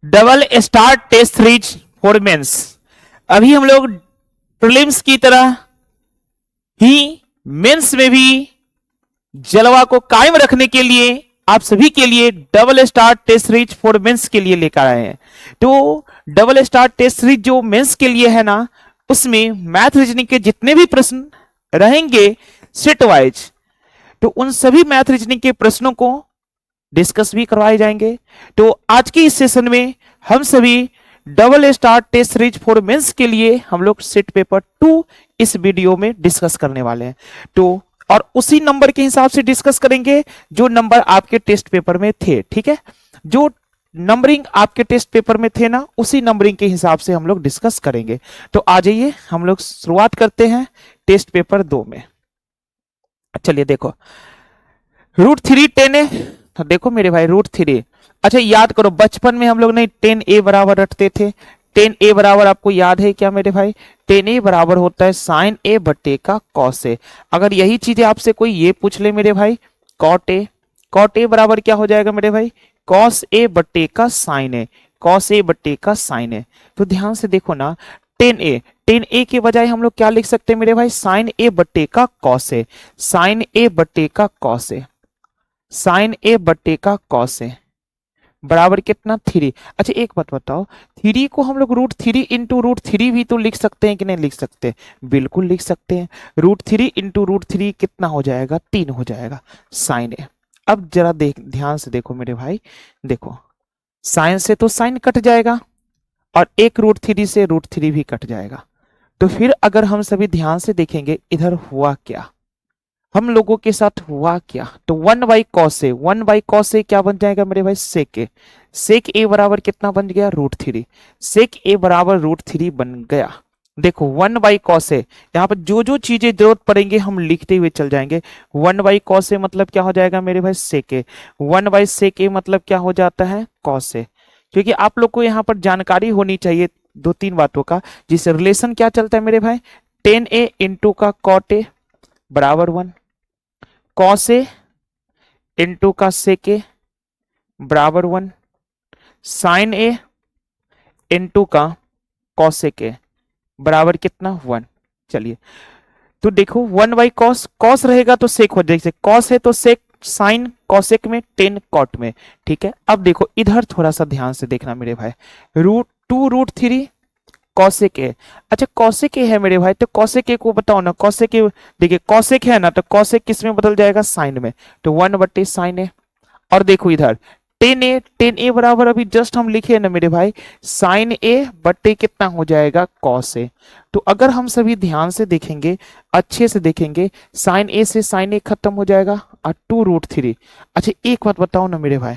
Double star test series for mains. अभी हम लोग प्रीलिम्स की तरह ही मेंस में भी जलवा को कायम रखने के लिए आप सभी के लिए double star test series for mains के लिए लेकर आए हैं। तो डबल स्टार टेस्ट सीरीज जो मेंस के लिए है ना, उसमें मैथ रीजनिंग के जितने भी प्रश्न रहेंगे सेट वाइज, तो उन सभी मैथ रीजनिंग के प्रश्नों को डिस्कस भी करवाए जाएंगे। तो आज के इस सेशन में हम सभी double star test series for mains के लिए हम लोग सेट पेपर 2 इस वीडियो में डिस्कस करने वाले हैं। तो और उसी नंबर के हिसाब से डिस्कस करेंगे जो नंबर आपके टेस्ट पेपर में थे। ठीक है, जो नंबरिंग आपके टेस्ट पेपर में थे ना, उसी नंबरिंग के हिसाब से हम लोग डिस्कस करेंगे। तो आ जाइए हम लोग शुरुआत करते हैं टेस्ट पेपर 2 में। चलिए देखो, रूट 3 10 है। तो देखो मेरे भाई, रूट 3, अच्छा याद करो बचपन में हम लोग नहीं 10a बराबर रखते थे। 10a बराबर आपको याद है क्या मेरे भाई? 10a बराबर होता है साइन ए बटे का कॉस ए। अगर यही चीजें आपसे कोई ये पूछ ले मेरे भाई, कॉट ए, कॉट ए बराबर क्या हो जाएगा मेरे भाई? कॉस ए बटे का साइन ए, कॉस ए बटे का साइन ए। तो ध्यान से देखो ना, 10a, 10a के बजाय हम लोग क्या लिख सकते हैं मेरे भाई? साइन ए बटे का कॉस ए, साइन ए बटे का कॉस ए, साइन ए बटे का कॉस ए बराबर कितना? 3। अच्छा एक बात बताओ, 3 को हम लोग रूट 3 इंटू रूट 3 भी तो लिख सकते हैं कि नहीं लिख सकते? बिल्कुल लिख सकते हैं। रूट 3 इंटू रूट 3 कितना हो जाएगा? 3 हो जाएगा साइन ए। अब जरा देख, ध्यान से देखो मेरे भाई, देखो साइन से तो साइन कट जाएगा और एक रूट 3 से रूट 3 भी कट जाएगा। तो फिर अगर हम सभी ध्यान से देखेंगे इधर हुआ क्या, हम लोगों के साथ हुआ क्या? तो 1 by cos A, 1 by cos A क्या बन जाएगा मेरे भाई? सेक ए। सेक ए बराबर कितना बन गया? रूट 3। सेक ए बराबर रूट 3 बन गया। देखो 1 बाई कॉस ए, यहाँ पर जो जो चीजें जरूरत पड़ेंगे हम लिखते हुए चल जाएंगे। 1 बाई कॉस ए मतलब क्या हो जाएगा मेरे भाई? सेक ए। 1 बाई सेक ए मतलब क्या हो जाता है? Cos A. क्योंकि आप लोग को यहाँ पर जानकारी होनी चाहिए 2-3 बातों का, जिससे रिलेशन क्या चलता है मेरे भाई? 10a इंटू का कॉट ए बराबर 1, कॉस ए इंटू का सेक ए बराबर 1, साइन ए इंटू का कॉसेक ए बराबर कितना? 1। चलिए तो देखो 1 बाई कॉस, कॉस रहेगा तो सेक हो जाएगा, कॉस है तो सेक, साइन कॉसेक में 10 कॉट में। ठीक है, अब देखो इधर थोड़ा सा ध्यान से देखना मेरे भाई, रूट 2 रूट 3 कॉसेक ए। अच्छा कॉसेक ए है मेरे भाई, तो कॉसेक ए को बताओ ना, कॉसेक ए देखिए कॉसेक है ना, तो कॉसेक किस में बदल जाएगा? साइन में। तो 1 बटे साइन ए। और देखो इधर 10a, 10a बराबर अभी जस्ट हम लिखे ना मेरे भाई, साइन ए बटे कितना हो जाएगा? Cos A. तो अगर हम सभी ध्यान से देखेंगे, अच्छे से देखेंगे, साइन ए से साइन ए खत्म हो जाएगा और 2 रूट 3। अच्छा एक बात बताओ ना मेरे भाई,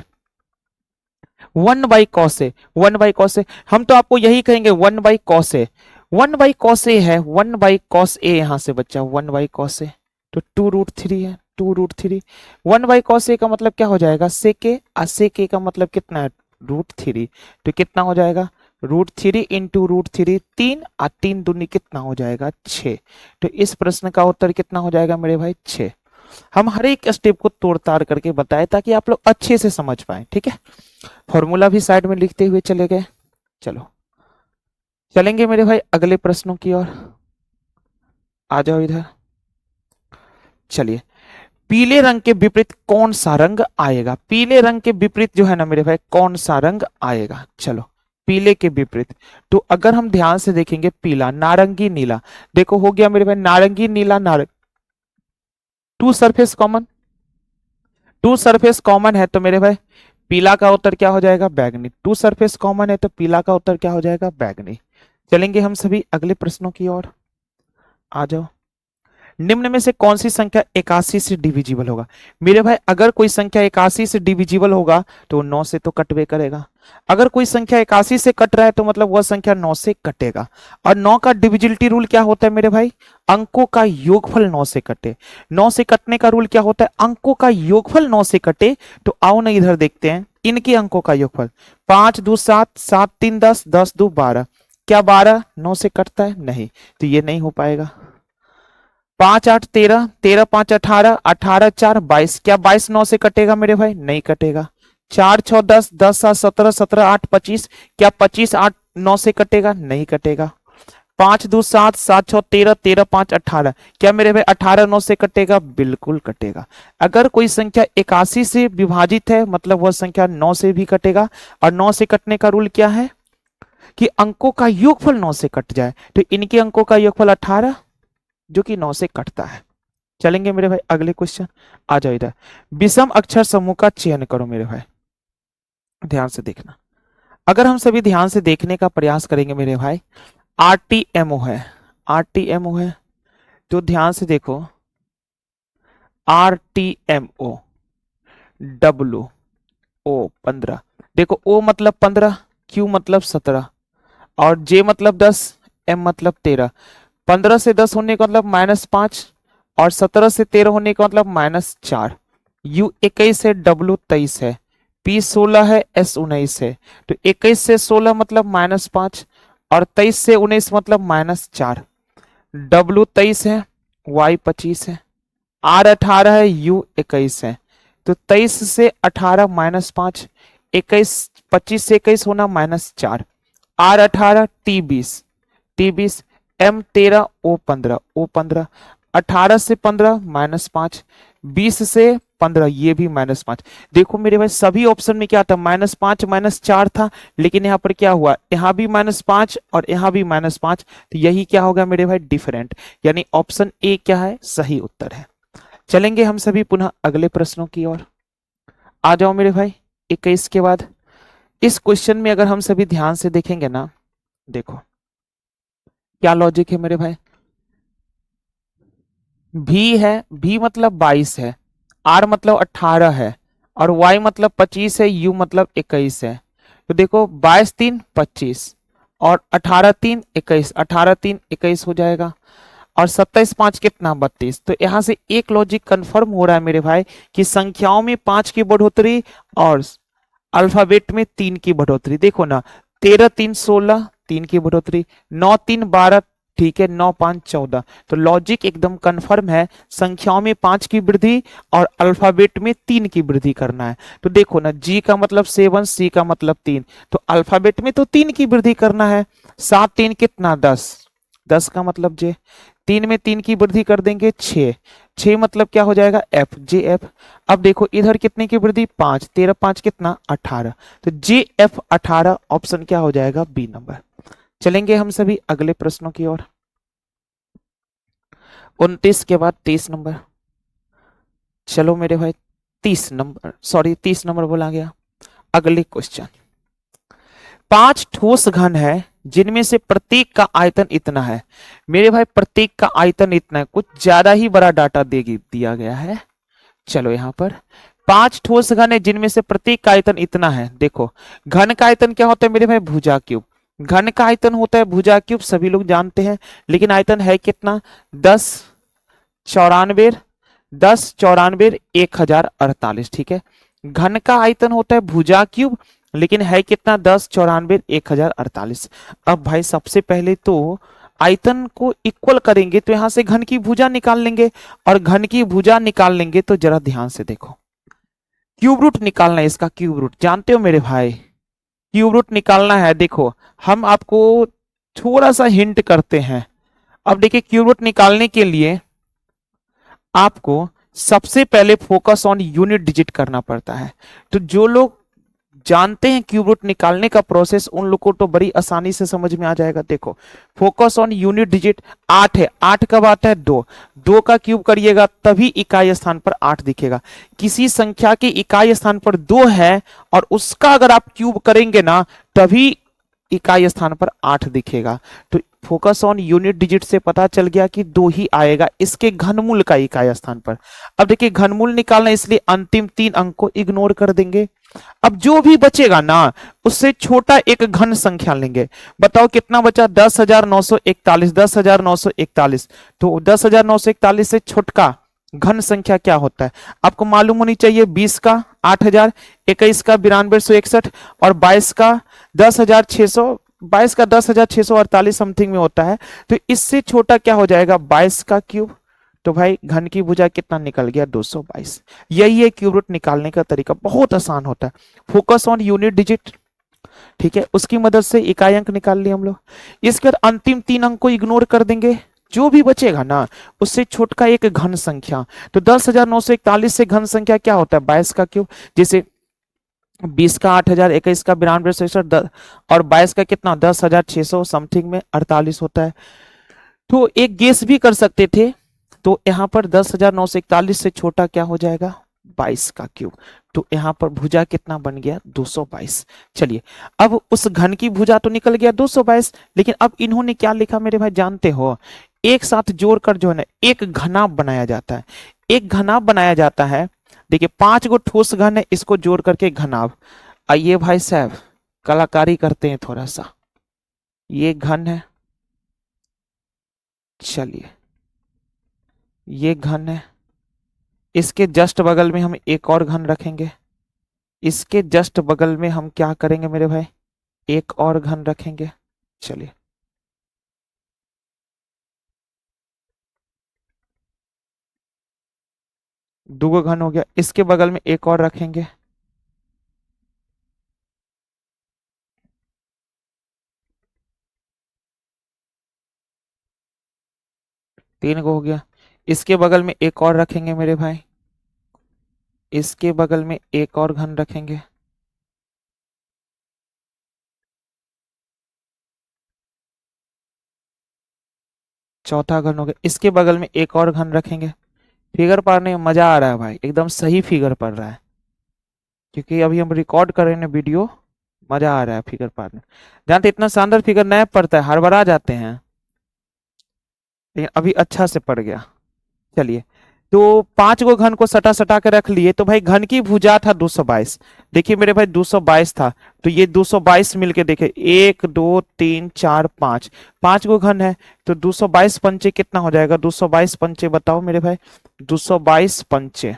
1 by cos A, 1 by cos A, हम तो आपको यही कहेंगे 1 by cos A, 1 by cos A है, 1 बाई कॉस ए यहां से बच्चा 1 बाई कॉस ए, तो 2 रूट 3 है, 2 रूट 3। 1 बाई कॉस ए का मतलब क्या हो जाएगा? सेक ए, और सेक ए का मतलब कितना है? रूट 3। तो कितना हो जाएगा? रूट 3 इंटू रूट 3, 3 और 3 दूनी कितना हो जाएगा? 6। तो इस प्रश्न का उत्तर कितना हो जाएगा मेरे भाई? 6। हम हर एक स्टेप को तोड़ ताड़ करके बताए ताकि आप लोग अच्छे से समझ पाए। ठीक है, फॉर्मूला भी साइड में लिखते हुए चले गए। चलो चलेंगे मेरे भाई अगले प्रश्नों की ओर, आ जाओ इधर। चलिए, पीले रंग के विपरीत कौन सा रंग आएगा? पीले रंग के विपरीत जो है ना मेरे भाई, कौन सा रंग आएगा? चलो पीले के विपरीत, तो अगर हम ध्यान से देखेंगे, पीला, नारंगी, नीला। देखो हो गया मेरे भाई, नारंगी नीला, नारंग, two surface common, two surface common है तो मेरे भाई पीला का उत्तर क्या हो जाएगा? बैगनी। टू सरफेस कॉमन है तो पीला का उत्तर क्या हो जाएगा? बैगनी। चलेंगे हम सभी अगले प्रश्नों की ओर, आ जाओ। निम्न में से कौन सी संख्या 81 से डिविजिबल होगा? मेरे भाई अगर कोई संख्या 81 से डिविजिबल होगा तो 9 से तो कटवे करेगा। अगर कोई संख्या 81 से कट रहा है तो मतलब वह संख्या 9 से कटेगा। और 9 का डिविजिबिलिटी रूल क्या होता है मेरे भाई? अंकों का योगफल 9 से कटे। 9 से कटने का रूल क्या होता है? अंकों का योगफल 9 से कटे। तो आओ ना इधर देखते हैं इनके अंकों का योगफल। 5 2 7, 7 3 10, 10 2 12। क्या 12 9 से कटता है? नहीं, तो ये नहीं हो पाएगा। 5 8 13, 13 5 18, 18 4 22। क्या 22 9 से कटेगा मेरे भाई? नहीं कटेगा। 4 6 10, 10 7 17, 17 8 25। क्या 25 8 9 से कटेगा? नहीं कटेगा। 5 2 7, 7 6 13, 13 5 18। क्या मेरे भाई 18 9 से कटेगा? बिल्कुल कटेगा। अगर कोई संख्या 81 से विभाजित है मतलब वह संख्या 9 से भी कटेगा। और 9 से कटने का रूल क्या है कि अंकों का योगफल 9 से कट जाए। तो इनके अंकों का योगफल 18 जो कि 9 से कटता है। चलेंगे मेरे भाई अगले क्वेश्चन। आ जाओ इधर। विषम अक्षर समूह का चयन करो मेरे भाई, ध्यान से देखना। अगर हम सभी ध्यान से देखने का प्रयास करेंगे मेरे भाई, RTMO है, RTMO है तो ध्यान से देखो। RTMO WO 15। देखो O मतलब 15, Q मतलब 17 और J मतलब 10, M मतलब 13। 15 से 10 होने का मतलब -5 और 17 से 13 होने का मतलब -4। U 21 है, W 23 है, P 16 है, S 19 है। तो 21 से 16 मतलब -5 और 23 से 19 मतलब -4। W 23 है, Y 25 है, R 18 है, U 21 है। तो 23 से 18 -5, 21 25 से 21 होना -4। R 18, T 20, M 13, O 15, 18 से 15 -5, 20 से 15 ये भी -5। देखो मेरे भाई सभी ऑप्शन में क्या था? -5 -4 था, लेकिन यहाँ पर क्या हुआ? यहाँ भी -5 और यहाँ भी -5। तो यही क्या होगा मेरे भाई? डिफरेंट। यानी ऑप्शन ए क्या है? सही उत्तर है। चलेंगे हम सभी पुनः अगले प्रश्नों की ओर। आ जाओ मेरे भाई 21 के बाद। इस क्वेश्चन में अगर हम सभी ध्यान से देखेंगे ना, देखो क्या लॉजिक है मेरे भाई। भी है, भी मतलब 22 है, R मतलब 18 है और Y मतलब 25 है, U मतलब 21 है। तो देखो 22 3 25 और 18 3 21, 18 3 21 हो जाएगा और 27 5 कितना? 32। तो यहां से एक लॉजिक कंफर्म हो रहा है मेरे भाई कि संख्याओं में 5 की बढ़ोतरी और अल्फाबेट में 3 की बढ़ोतरी। देखो ना, 13 3 16, 3 की बढ़ोतरी, 9 3 12, ठीक है, 9 5 14। तो लॉजिक एकदम कंफर्म है, संख्याओं में 5 की वृद्धि और अल्फाबेट में 3 की वृद्धि करना है। तो देखो ना, G का मतलब 7, C का मतलब 3, तो अल्फाबेट में तो 3 की वृद्धि करना है। 7 3 कितना? 10, 10 का मतलब J, 3 में 3 की वृद्धि कर देंगे 6, 6 मतलब क्या हो जाएगा? F, JF। अब देखो इधर कितने की वृद्धि? 5, 13 5 कितना? 18। तो JF 18 ऑप्शन क्या हो जाएगा? B number. चलेंगे हम सभी अगले प्रश्नों की ओर। 29 के बाद 30 नंबर। चलो मेरे भाई 30 नंबर, सॉरी 30 नंबर बोला गया। अगले क्वेश्चन। 5 ठोस घन है जिनमें से प्रत्येक का आयतन इतना है। मेरे भाई प्रत्येक का आयतन इतना है, कुछ ज्यादा ही बड़ा डाटा दिया गया है। चलो यहां पर 5 ठोस घन है जिनमें से प्रत्येक का आयतन इतना है। देखो घन का आयतन क्या होता है मेरे भाई? भुजा क्यूब। घन का आयतन होता है भुजा क्यूब, सभी लोग जानते हैं, लेकिन आयतन है कितना? 10 94, 10 94 1048। ठीक है, घन का आयतन होता है भुजा क्यूब, लेकिन है कितना? 10 94 1048। अब भाई सबसे पहले तो आयतन को इक्वल करेंगे तो यहां से घन की भुजा निकाल लेंगे, और घन की भुजा निकाल लेंगे तो जरा ध्यान से देखो, क्यूब रूट निकालना है इसका। क्यूब रूट जानते हो मेरे भाई, क्यूब रूट निकालना है। देखो हम आपको थोड़ा सा हिंट करते हैं। अब देखिए क्यूब रूट निकालने के लिए आपको सबसे पहले फोकस ऑन यूनिट डिजिट करना पड़ता है। तो जो लोग जानते हैं क्यूब रूट निकालने का प्रोसेस, उन लोग को तो बड़ी आसानी से समझ में आ जाएगा। देखो फोकस ऑन यूनिट डिजिट 8 है, 8 कब आता है? 2, 2 का क्यूब करिएगा तभी इकाई स्थान पर 8 दिखेगा। किसी संख्या के इकाई स्थान पर 2 है और उसका अगर आप क्यूब करेंगे ना तभी इकाई स्थान पर 8 दिखेगा। तो फोकस ऑन यूनिट डिजिट से पता चल गया कि 2 ही आएगा इसके घनमूल का इकाई स्थान पर। अब देखिए घनमूल निकालना, इसलिए अंतिम 3 अंक को इग्नोर कर देंगे। अब जो भी बचेगा ना उससे छोटा एक घन संख्या लेंगे। बताओ कितना बचा? 10,941, 10,941। तो 10,941 से छोटका घन संख्या क्या होता है आपको मालूम होनी चाहिए? 20 का 8,000, 21 का 9261 और 22 का 10,600, 22 का 10,648 समथिंग में होता है। तो इससे छोटा क्या हो जाएगा? 22 का क्यूब। तो भाई घन की भुजा कितना निकल गया 222। यही है क्यूब रूट निकालने का तरीका, बहुत आसान होता है। फोकस ऑन यूनिट डिजिट, ठीक है, उसकी मदद से इकाई अंक निकाल लिए हम लोग। इसके बाद अंतिम 3 अंक को इग्नोर कर देंगे, जो भी बचेगा ना उससे छोटका एक घन संख्या। तो 10,941 से घन संख्या क्या होता है 22 का क्यूब। जैसे 20 का 8,000, 21 का 92,660 और 22 का कितना 10,600 समथिंग में 48 होता है। तो एक गेस भी कर सकते थे, तो यहाँ पर 10,941 से छोटा क्या हो जाएगा 22 का क्यूब। तो यहाँ पर भुजा कितना बन गया 222। चलिए अब उस घन की भुजा तो निकल गया 222, लेकिन अब इन्होंने क्या लिखा मेरे भाई जानते हो, एक साथ जोड़कर जो है ना एक घनाभ बनाया जाता है। एक घनाभ बनाया जाता है, देखिए 5 गो ठोस घन है, इसको जोड़ करके घनाभ। आइए भाई साहब कलाकारी करते हैं थोड़ा सा। ये घन है, चलिए ये घन है, इसके जस्ट बगल में हम एक और घन रखेंगे। इसके जस्ट बगल में हम क्या करेंगे मेरे भाई, एक और घन रखेंगे। चलिए दो घन हो गया, इसके बगल में एक और रखेंगे। तीन गो हो गया, इसके बगल में एक और रखेंगे मेरे भाई। इसके बगल में एक और घन रखेंगे। चौथा घन हो गया, इसके बगल में एक और घन रखेंगे। फिगर पढ़ने में मजा आ रहा है भाई, एकदम सही फिगर पड़ रहा है, क्योंकि अभी हम रिकॉर्ड कर रहे हैं वीडियो, मजा आ रहा है फिगर पढ़ने। जानते इतना शानदार फिगर नहीं पड़ता है, हड़बड़ा जाते हैं, लेकिन अभी अच्छा से पड़ गया। चलिए तो 5 गो घन को सटा सटा के रख लिए, तो भाई घन की भुजा था 222। देखिए मेरे भाई 222 था, तो ये 222 मिलके देखे 1 2 3 4 5, 5 गो घन है, तो 222 पंचे कितना हो जाएगा 222 पंचे बताओ मेरे भाई। 222 पंचे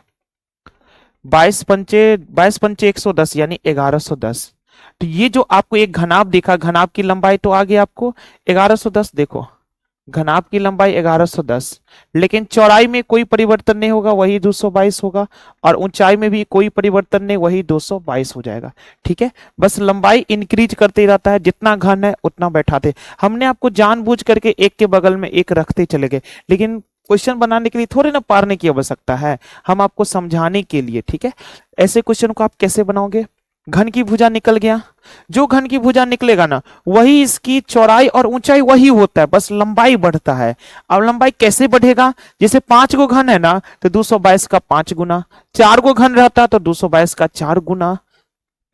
22 पंचे 110 यानी 1110। तो ये जो आपको एक घनाभ दिखा, घनाभ की लंबाई तो आ गया आपको 1110। देखो घनाभ की लंबाई 1110, लेकिन चौड़ाई में कोई परिवर्तन नहीं होगा, वही 222 होगा, और ऊंचाई में भी कोई परिवर्तन नहीं, वही 222 हो जाएगा। ठीक है, बस लंबाई इंक्रीज करते ही रहता है, जितना घन है उतना बैठाते। हमने आपको जानबूझ करके एक के बगल में एक रखते चले गए, लेकिन क्वेश्चन बनाने के लिए थोड़े ना पारने की आवश्यकता है, हम आपको समझाने के लिए। ठीक है, ऐसे क्वेश्चन को आप कैसे बनाओगे, घन की भुजा निकल गया, जो घन की भुजा निकलेगा ना वही इसकी चौड़ाई और ऊंचाई वही होता है, बस लंबाई बढ़ता है। अब लंबाई कैसे बढ़ेगा, जैसे 5 गो घन है ना तो 222 का 5 गुना, 4 गो घन रहता तो 222 का 4 गुना,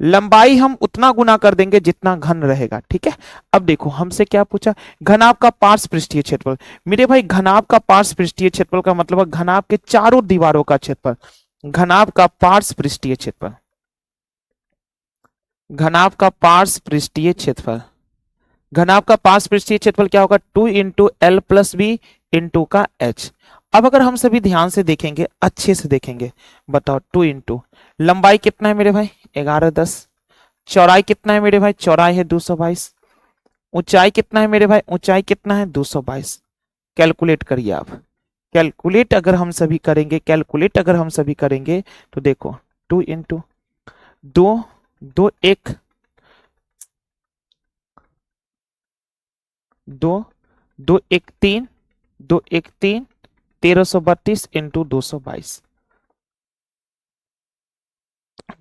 लंबाई हम उतना गुना कर देंगे जितना घन रहेगा। ठीक है, अब देखो हमसे क्या पूछा, घनाभ का पार्श्व पृष्ठीय क्षेत्रफल। मेरे भाई घनाभ का पार्श्व पृष्ठीय क्षेत्रफल का मतलब है घनाभ के चारों दीवारों का क्षेत्रफल। घनाभ का पार्श्व पृष्ठीय क्षेत्रफल, घनाभ का पार्श्व पृष्ठीय क्षेत्रफल, घनाभ का पार्श्व पृष्ठीय क्षेत्रफल क्या होगा 2 into L plus B into का एच। अब अगर हम सभी ध्यान से देखेंगे, अच्छे से देखेंगे, बताओ 2 इंटू लंबाई कितना है मेरे भाई 1110, चौड़ाई कितना है मेरे भाई, चौड़ाई है 222, ऊंचाई कितना है मेरे भाई, ऊंचाई कितना है 222। कैलकुलेट करिए आप, कैलकुलेट अगर हम सभी करेंगे, कैलकुलेट अगर हम सभी करेंगे तो देखो 2 इंटू 2 2 1 2 2 1 3 2 1 3 1332 इंटू 222,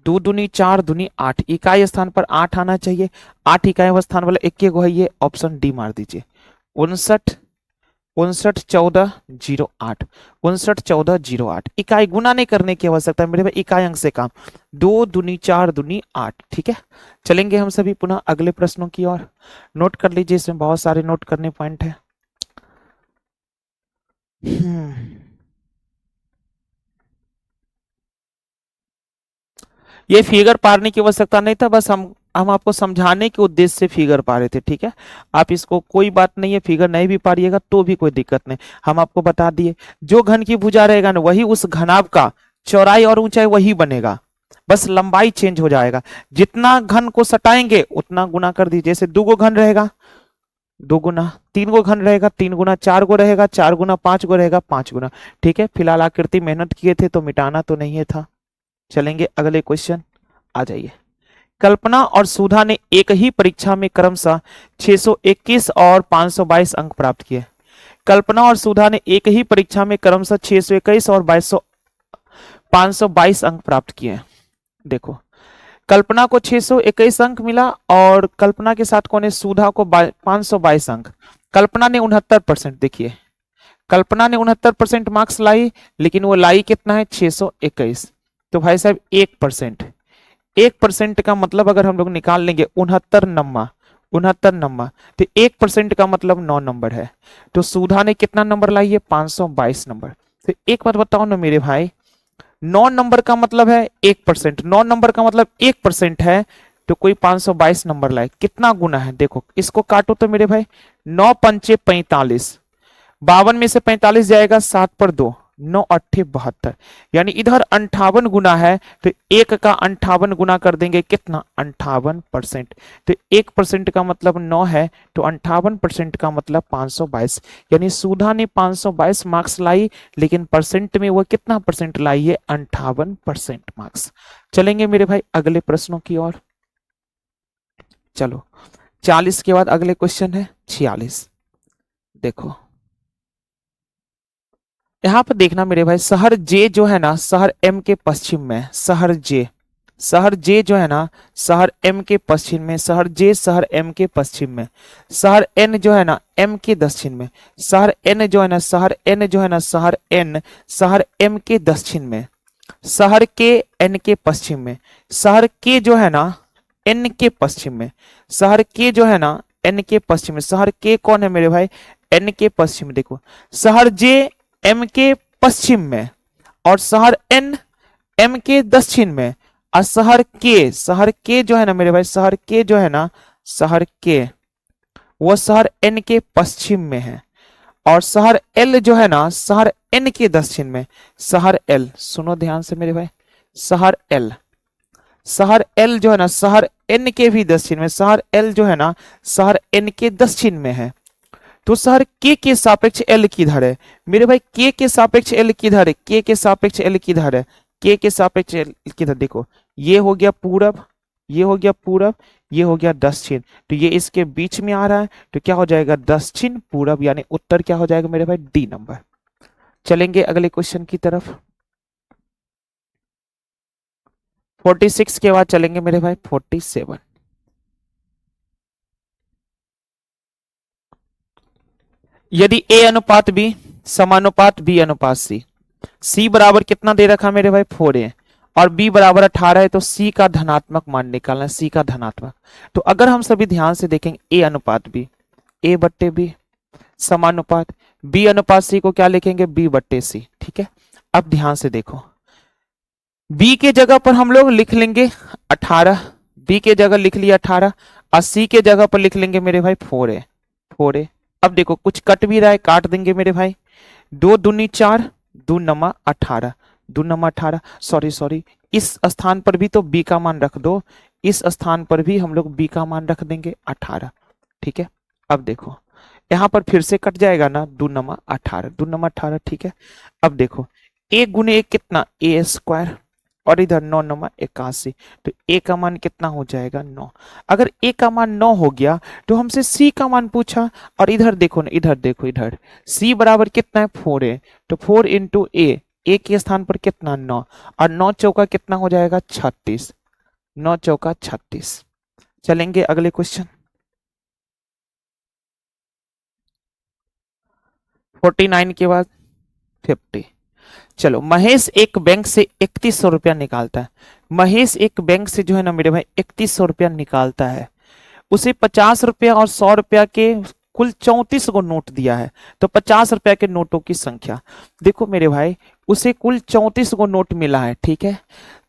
2 दूनी 4 दूनी 8, इकाई स्थान पर 8 आना चाहिए। 8 इकाई स्थान वाला एक गो है, ये ऑप्शन डी मार दीजिए। 59 59 14 08, 59 14 08। इकाई गुना नहीं करने की आवश्यकता है मेरे भाई, इकाई अंक से काम। 2 दूनी 4 दूनी 8। ठीक है, चलेंगे हम सभी पुनः अगले प्रश्नों की ओर। नोट कर लीजिए, इसमें बहुत सारे नोट करने पॉइंट है। ये फिगर पारने की आवश्यकता नहीं था, बस हम आपको समझाने के उद्देश्य से फिगर पा रहे थे। ठीक है, आप इसको कोई बात नहीं है, फिगर नहीं भी पारिएगा तो भी कोई दिक्कत नहीं, हम आपको बता दिए जो घन की भुजा रहेगा ना वही उस घनाभ का चौड़ाई और ऊंचाई वही बनेगा, बस लंबाई चेंज हो जाएगा। जितना घन को सटाएंगे उतना गुना कर दीजिए। जैसे 2 गो घन रहेगा 2 गुना, 3 गो घन रहेगा 3 गुना, 4 गो रहेगा 4 गुना, 5 गो रहेगा 5 गुना। ठीक है, फिलहाल आकृति मेहनत किए थे तो मिटाना तो नहीं है था। चलेंगे अगले क्वेश्चन, आ जाइए। कल्पना और सुधा ने एक ही परीक्षा में क्रमशः 621 और 522 अंक प्राप्त किए। कल्पना और सुधा ने एक ही परीक्षा में क्रमशः 621 और 522 अंक प्राप्त किए। देखो, कल्पना को 621 अंक मिला और कल्पना के साथ कौन है, सुधा को 522 अंक। कल्पना ने 69%, देखिए कल्पना ने 69% मार्क्स लाई, लेकिन वो लाई कितना है, 621। तो भाई साहब 1%, 1% का मतलब अगर हम लोग निकाल लेंगे 69 नम्मा, तो 1% का मतलब 9 नंबर है। तो सुधा ने कितना नंबर लाई है, 522 नंबर। तो एक बात बताओ ना मेरे भाई, 9 नंबर का मतलब है 1%, 9 नंबर का मतलब 1% है। तो कोई 522 नंबर लाए, कितना गुना है, देखो इसको काटो तो मेरे भाई, 9 पंचे 45, 52 में से 45 जाएगा, 7 पर 2, 9 अट्ठे 72, यानी इधर 58 गुना है। तो 1 का 58 गुना कर देंगे, कितना, 58%। तो 1% का मतलब 9 है, तो 58% का मतलब 522, यानी सुधा ने 522 मार्क्स लाई, लेकिन परसेंट में वो कितना परसेंट लाई है, 58% मार्क्स। चलेंगे मेरे भाई अगले प्रश्नों की ओर। चलो, 40 के बाद अगले क्वेश्चन है 46। देखो यहां पर देखना मेरे भाई, शहर जे जो है ना, शहर एम के पश्चिम में है। शहर जे जो है ना, शहर एम के पश्चिम में, शहर जे शहर एम के पश्चिम में। शहर एन जो है ना, एम के दक्षिण में। शहर एन जो है ना, शहर एन जो है ना, शहर एन शहर एम के दक्षिण में। शहर के एन के पश्चिम में। शहर के जो है ना, एन के पश्चिम में। शहर के जो है ना, एन के पश्चिम में। शहर के कौन है मेरे भाई, एन के पश्चिम में। देखो, शहर जे एम के पश्चिम में, और शहर एन एम के दक्षिण में, और शहर के जो है ना मेरे भाई, शहर के जो है ना, शहर के वो शहर एन के पश्चिम में है। और शहर एल जो है ना, शहर एन के दक्षिण में। शहर एल, सुनो ध्यान से मेरे भाई, शहर एल जो है ना, शहर एन के भी दक्षिण में। शहर एल जो है ना, शहर एन के दक्षिण में है। तो शहर के सापेक्ष एल किधर है मेरे भाई, के सापेक्ष एल किधर है, के सापेक्ष एल किधर है, के सापेक्ष एल किधर, देखो ये हो गया पूरब, ये हो गया पूरब, ये हो गया दक्षिण। तो ये इसके बीच में आ रहा है, तो क्या हो जाएगा, दक्षिण पूरब, यानी उत्तर क्या हो जाएगा मेरे भाई, डी नंबर। चलेंगे अगले क्वेश्चन की तरफ। 46 के बाद चलेंगे मेरे भाई 47। यदि ए अनुपात बी समानुपात बी अनुपात सी, सी बराबर कितना दे रखा मेरे भाई, 4a, और b बराबर 18 है, तो c का धनात्मक मान निकालना है, c का धनात्मक। तो अगर हम सभी ध्यान से देखेंगे, a अनुपात b, a बट्टे b समानुपात b अनुपात c को क्या लिखेंगे, b बट्टे c। ठीक है, अब ध्यान से देखो, b के जगह पर हम लोग लिख लेंगे 18, b के जगह लिख लिया 18, और c के जगह पर लिख लेंगे मेरे भाई 4a। अब देखो कुछ कट भी रहा है, काट देंगे मेरे भाई, 2 दूनी 4, 2 नमा 18, 2 नमा 18, सॉरी, इस स्थान पर भी तो b का मान रख दो, इस स्थान पर भी हम लोग b का मान रख देंगे 18। ठीक है, अब देखो यहां पर फिर से कट जाएगा ना, 2 नमा 18, 2 नमा 18। ठीक है, अब देखो 1 गुने 1 कितना, a स्क्वायर, और इधर 9 नमा 81, तो a का मान कितना हो जाएगा, 9। अगर a का मान 9 हो गया, तो हमसे c का मान पूछा, और इधर देखो ना, इधर देखो, इधर c बराबर कितना है, 4a, तो 4 इंटू a के स्थान पर कितना, 9, और 9 चौका कितना हो जाएगा, 36, 9 चौका 36। चलेंगे अगले क्वेश्चन 49 के बाद 50। चलो, महेश एक बैंक से 3100 रुपया निकालता है। महेश एक बैंक से जो है ना मेरे भाई 3100 रुपया निकालता है। उसे 50 रुपया और 100 रुपया के कुल 34 गो नोट दिया है। तो 50 रुपया के नोटों की संख्या, देखो मेरे भाई उसे कुल 34 गो नोट मिला है। ठीक है,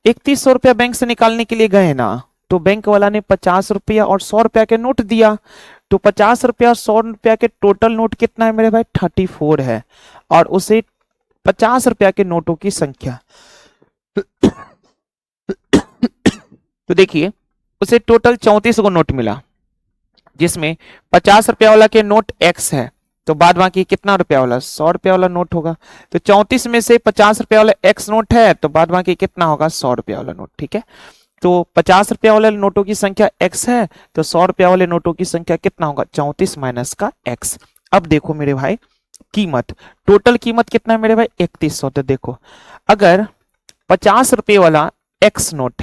3100 रुपया बैंक से निकालने के लिए गए ना, तो बैंक वाला ने 50 रुपया और 100 रुपया के नोट दिया। तो 50 रुपया और 100 रुपया के टोटल नोट कितना है मेरे भाई, 34 है। और उसे 50 रुपया के नोटों की संख्या तो देखिए उसे टोटल 34 गो नोट मिला। जिसमें 50 रुपया वाला के नोट x है, तो बाद बाकी कितना रुपया वाला 100 रुपया वाला नोट होगा। तो 34 में से 50 रुपया वाला x नोट है, तो बाद बाकी कितना होगा 100 रुपया वाला नोट। ठीक है, तो 50 रुपया वाले नोटों की संख्या x है, तो 100 रुपया वाले नोटों की संख्या कितना होगा 34 माइनस का x। अब देखो मेरे भाई कीमत, टोटल कीमत कितना है मेरे भाई 3100। तो देखो अगर 50 रुपये वाला x नोट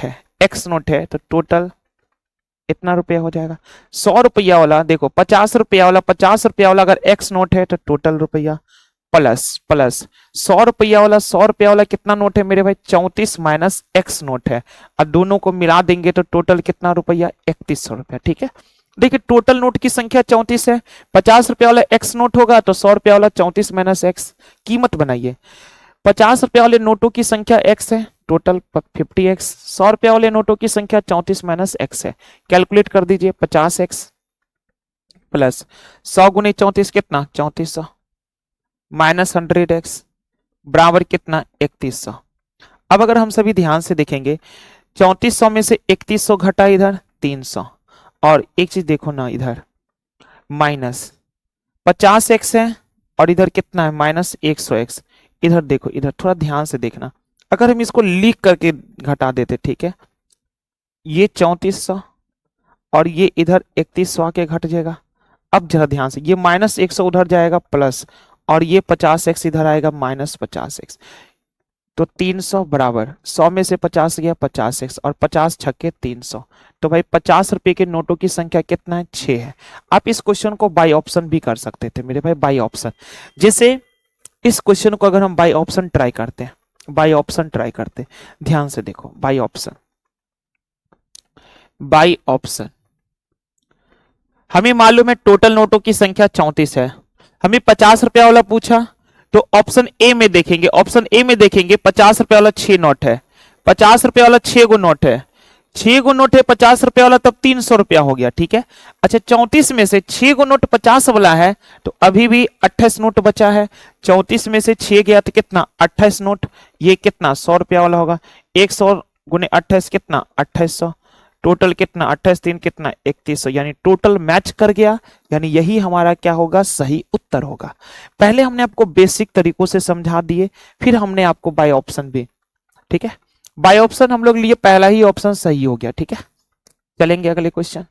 है तो टोटल इतना रुपया हो जाएगा। 100 रुपया वाला देखो 50 रुपया वाला अगर x नोट है तो टोटल रुपया प्लस 100 रुपया वाला कितना नोट है मेरे भाई 34 माइनस x नोट है, और दोनों को मिला देंगे तो टोटल कितना रुपया 3100 रुपया। ठीक है, देखिए टोटल नोट की संख्या 34 है, 50 रुपया वाला x नोट होगा तो 100 रुपया वाला 34 माइनस x। कीमत बनाइए, 50 रुपया वाले नोटों की संख्या x है, टोटल 50x, 100 रुपया वाले नोटों की संख्या 34 माइनस x है। कैलकुलेट कर दीजिए, 50x प्लस 100 गुने 34 कितना 3400 माइनस 100x बराबर कितना 3100। अब अगर हम सभी ध्यान से देखेंगे 3400 में से 3100 घटा इधर 300, और एक चीज देखो ना इधर माइनस 50x है और इधर कितना है माइनस 100x। इधर देखो, इधर थोड़ा ध्यान से देखना, अगर हम इसको लिख करके घटा देते, ठीक है, ये 3400 और ये इधर 3100 आके घट जाएगा। अब जरा ध्यान से, ये माइनस 100 उधर जाएगा प्लस, और ये 50x इधर आएगा माइनस 50x, तो 300 बराबर 100 में से 50 गया 50x और 50 छक्के 300। तो भाई 50 रुपए के नोटों की संख्या कितना है 6 है। आप इस क्वेश्चन को बाय ऑप्शन भी कर सकते थे मेरे भाई, बाय ऑप्शन। जैसे इस क्वेश्चन को अगर हम बाय ऑप्शन ट्राई करते हैं, ध्यान से देखो, बाय ऑप्शन हमें मालूम है टोटल नोटों की संख्या 34 है, हमें 50 रुपया वाला पूछा, तो ऑप्शन ए में देखेंगे, 50 रुपया वाला 6 नोट है, 50 रुपया वाला 6 गो नोट है, 6 गो नोट है 50 रुपया वाला, तब 300 रुपया हो गया। ठीक है, अच्छा 34 में से 6 गो नोट 50 वाला है, तो अभी भी 28 नोट बचा है। 34 में से 6 गया तो कितना 28 नोट, ये कितना 100 रुपया वाला होगा। 100 गुने 28 कितना 2800, टोटल कितना 28 3 कितना 3100, यानी टोटल मैच कर गया, यानी यही हमारा क्या होगा सही उत्तर होगा। पहले हमने आपको बेसिक तरीकों से समझा दिए, फिर हमने आपको बाय ऑप्शन भी, ठीक है, बाय ऑप्शन हम लोग लिए पहला ही ऑप्शन सही हो गया। ठीक है, चलेंगे अगले क्वेश्चन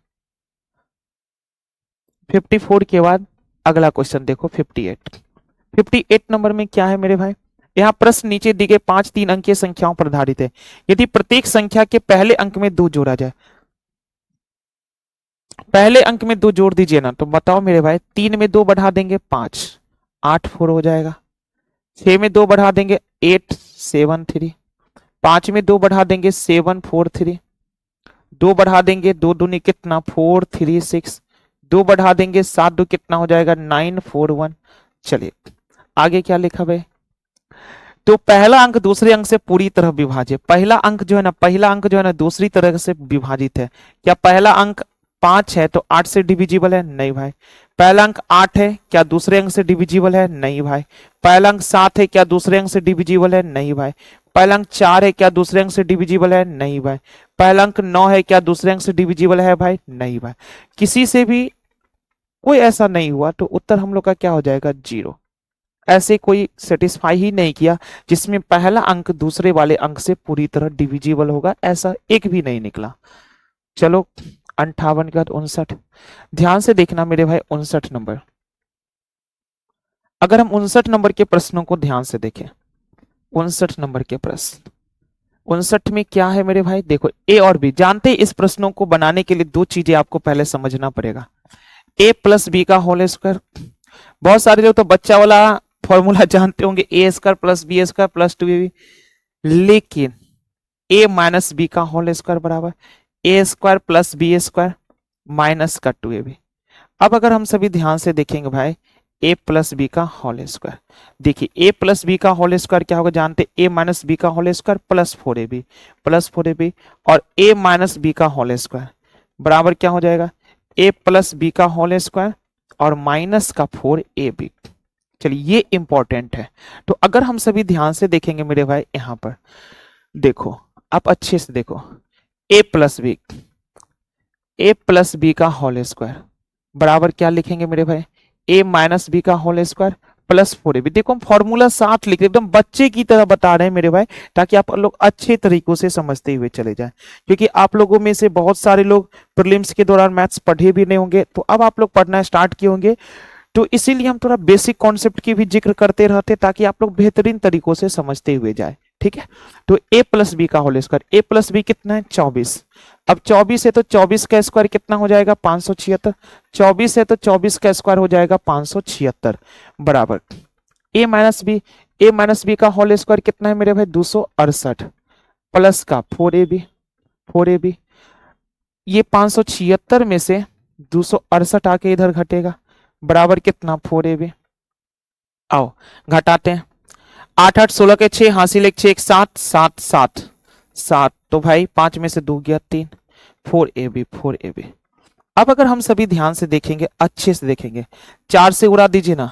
54 के बाद अगला क्वेश्चन देखो 58 नंबर में क्या है मेरे भाई, यहाँ प्रश्न नीचे दी गए 5 3 अंकीय संख्याओं पर आधारित है। यदि प्रत्येक संख्या के पहले अंक में 2 जोड़ा जाए, पहले अंक में 2 जोड़ दीजिए ना, तो बताओ मेरे भाई 3 में 2 बढ़ा देंगे 5 8 4 हो जाएगा, 6 में 2 बढ़ा देंगे 8 7 3, 5 में 2 बढ़ा देंगे 7 4 3, 2 बढ़ा देंगे 2 दूनी कितना 4 3 6, 2 बढ़ा देंगे 7 2 कितना हो जाएगा 9 4 1। चलिए आगे क्या लिखा भाई, तो पहला अंक दूसरे अंक से पूरी तरह विभाजित, पहला अंक जो है ना दूसरी तरह से विभाजित है। क्या पहला अंक 5 है तो 8 से डिविजिबल है? नहीं भाई। पहला अंक 8 है, क्या दूसरे अंक से डिविजिबल है? नहीं भाई। पहला अंक 7 है, क्या दूसरे अंक से डिविजिबल है? नहीं भाई। पहला अंक 4 है, क्या दूसरे अंक से डिविजिबल है? नहीं भाई। पहला अंक 9 है, क्या दूसरे अंक से डिविजिबल है भाई? नहीं भाई। किसी से भी कोई ऐसा नहीं हुआ, तो उत्तर हम लोग का क्या हो जाएगा 0। ऐसे कोई सेटिस्फाई ही नहीं किया जिसमें पहला अंक दूसरे वाले अंक से पूरी तरह डिविजिबल होगा, ऐसा एक भी नहीं निकला। चलो 58 के बाद 59, ध्यान से देखना मेरे भाई 59 नंबर। अगर हम 59 नंबर के प्रश्नों को ध्यान से देखें, 59 नंबर के प्रश्न, 59 में क्या है मेरे भाई, देखो ए और बी जानते हैं। इस प्रश्नों को बनाने के लिए 2 चीजें आपको पहले समझना पड़ेगा, ए प्लस बी का होल स्क्वायर। बहुत सारे लोग तो बच्चा वाला फॉर्मूला जानते होंगे, A square plus B square plus 2ab, लेकिन ए माइनस बी का होल स्क्वायर बराबर A square plus B square minus का 2ab। अब अगर हम सभी ध्यान से देखेंगे भाई, ए प्लस बी का होल स्क्वायर, देखिए ए प्लस बी का होल स्क्वायर क्या होगा जानते, ए माइनस बी का होल स्क्वायर प्लस 4ab और ए माइनस बी का होल स्क्वायर बराबर क्या हो जाएगा, ए प्लस बी का होल स्क्वायर और माइनस का 4ab। चलिए ये इंपॉर्टेंट है। तो अगर हम सभी ध्यान से देखेंगे मेरे भाई, यहां पर देखो, आप अच्छे से देखो, ए प्लस बी का होल स्क्वायर बराबर क्या लिखेंगे मेरे भाई, ए माइनस बी का होल स्क्वायर प्लस 4ab। देखो हम फॉर्मूला साथ लिख रहे एकदम बच्चे की तरह बता रहे हैं मेरे भाई, ताकि आप लोग अच्छे तरीकों से समझते हुए चले जाएं, क्योंकि आप लोगों में से बहुत सारे लोग प्रीलिम्स के दौरान मैथ्स पढ़े भी नहीं होंगे, तो अब आप लोग पढ़ना स्टार्ट किए होंगे, तो इसीलिए हम थोड़ा बेसिक कॉन्सेप्ट की भी जिक्र करते रहते, ताकि आप लोग बेहतरीन तरीकों से समझते हुए जाए। ठीक है, तो a प्लस बी का whole square, a plus B कितना है 24। अब 24 है तो 24 का स्क्वायर कितना हो जाएगा 576। 24 है तो 24 का स्क्वायर हो जाएगा 576 बराबर ए माइनस बी का होल स्क्वायर कितना है मेरे भाई 268 प्लस का 4ab। ये 576 में से 268 आके इधर घटेगा बराबर कितना 4ab। आओ घटाते हैं, 8 8 16 के 6 हासिल 1 6 1 7 7 7 7, तो भाई 5 में से 2 गया 3, 4ab। अब अगर हम सभी ध्यान से देखेंगे, अच्छे से देखेंगे, 4 से उड़ा दीजिए ना,